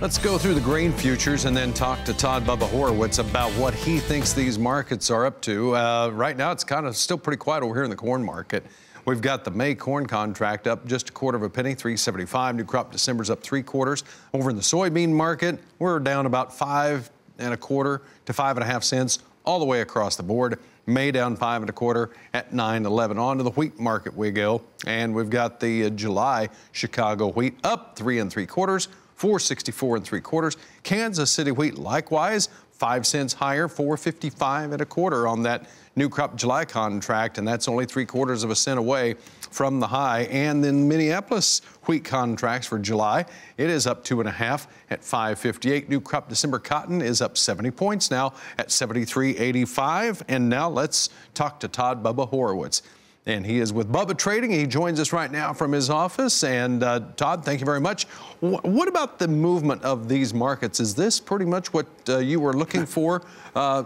Let's go through the grain futures and then talk to Todd Bubba Horwitz about what he thinks these markets are up to. Right now, it's kind of still pretty quiet over here in the corn market. We've got the May corn contract up just a quarter of a penny, 3.75. New crop December's up 3/4. Over in the soybean market, we're down about 5 1/4 to 5.5 cents all the way across the board. May down 5 1/4 at 9.11. On to the wheat market we go, and we've got the July Chicago wheat up 3 3/4. 4.64 3/4. Kansas City wheat likewise 5 cents higher, 4.55 1/4 on that new crop July contract, and that's only 3/4 of a cent away from the high. And then Minneapolis wheat contracts for July, it is up 2.5 at 5.58. New crop December cotton is up 70 points now at 73.85. And now let's talk to Todd Bubba Horwitz. And he is with Bubba Trading. He joins us right now from his office. And Todd, thank you very much. What about the movement of these markets? Is this pretty much what you were looking for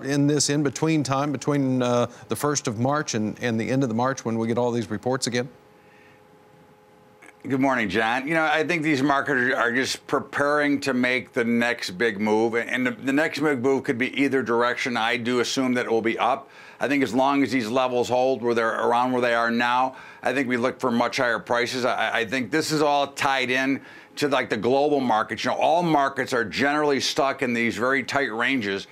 in this in-between time between the 1st of March and the end of the March when we get all these reports again? Good morning, John. You know, I think these markets are just preparing to make the next big move. And the next big move could be either direction. I do assume that it will be up. I think as long as these levels hold where they're around where they are now, I think we look for much higher prices. I think this is all tied in to like the global markets. You know, all markets are generally stuck in these very tight ranges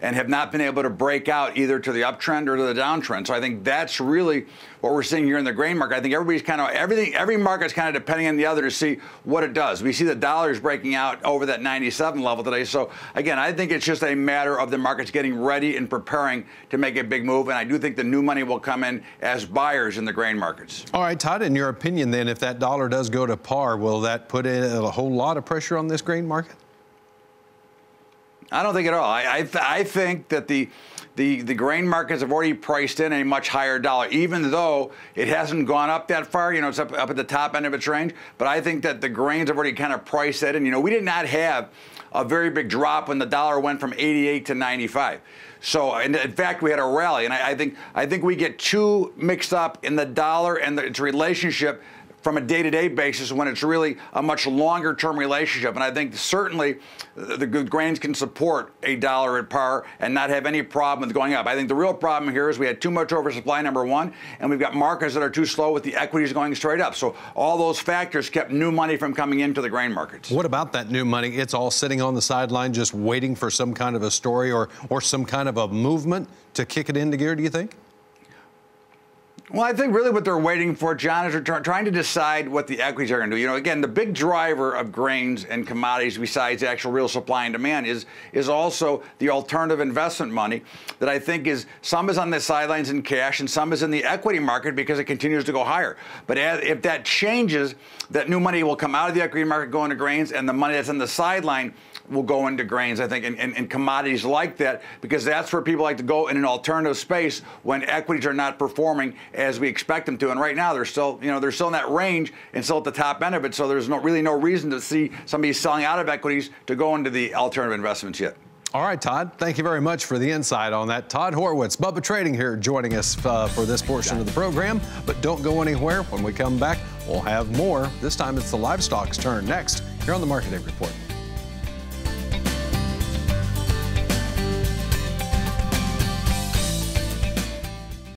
and have not been able to break out either to the uptrend or to the downtrend. So I think that's really what we're seeing here in the grain market. I think everybody's kind of, every market's kind of depending on the other to see what it does. We see the dollar is breaking out over that 97 level today. So again, I think it's just a matter of the markets getting ready and preparing to make a big move. And I do think the new money will come in as buyers in the grain markets. All right, Todd, in your opinion then, if that dollar does go to par, will that put in a whole lot of pressure on this grain market? I don't think at all. I think that the grain markets have already priced in a much higher dollar, even though it hasn't gone up that far. You know, it's up at the top end of its range. But I think that the grains have already kind of priced that in. You know, we did not have a very big drop when the dollar went from 88 to 95. So, in fact, we had a rally. And I think we get too mixed up in the dollar and its relationship from a day-to-day basis when it's really a much longer-term relationship. And I think certainly the good grains can support a dollar at par and not have any problem with going up. I think the real problem here is we had too much oversupply, number one, and we've got markets that are too slow with the equities going straight up. So all those factors kept new money from coming into the grain markets. What about that new money? It's all sitting on the sideline just waiting for some kind of a story or some kind of a movement to kick it into gear, do you think? Well, I think really what they're waiting for, John, is they're trying to decide what the equities are going to do. You know, again, the big driver of grains and commodities besides actual real supply and demand is also the alternative investment money that I think is some is on the sidelines in cash and some is in the equity market because it continues to go higher. But if that changes, that new money will come out of the equity market, go into grains, and the money that's on the sideline will go into grains, I think, and commodities like that, because that's where people like to go in an alternative space when equities are not performing as we expect them to. And right now they're still, you know, they're still in that range and still at the top end of it. So there's really no reason to see somebody selling out of equities to go into the alternative investments yet. All right, Todd, thank you very much for the insight on that. Todd Horwitz, Bubba Trading here, joining us for this portion of the program. But don't go anywhere. When we come back, we'll have more. This time it's the livestock's turn next here on the Market Day Report.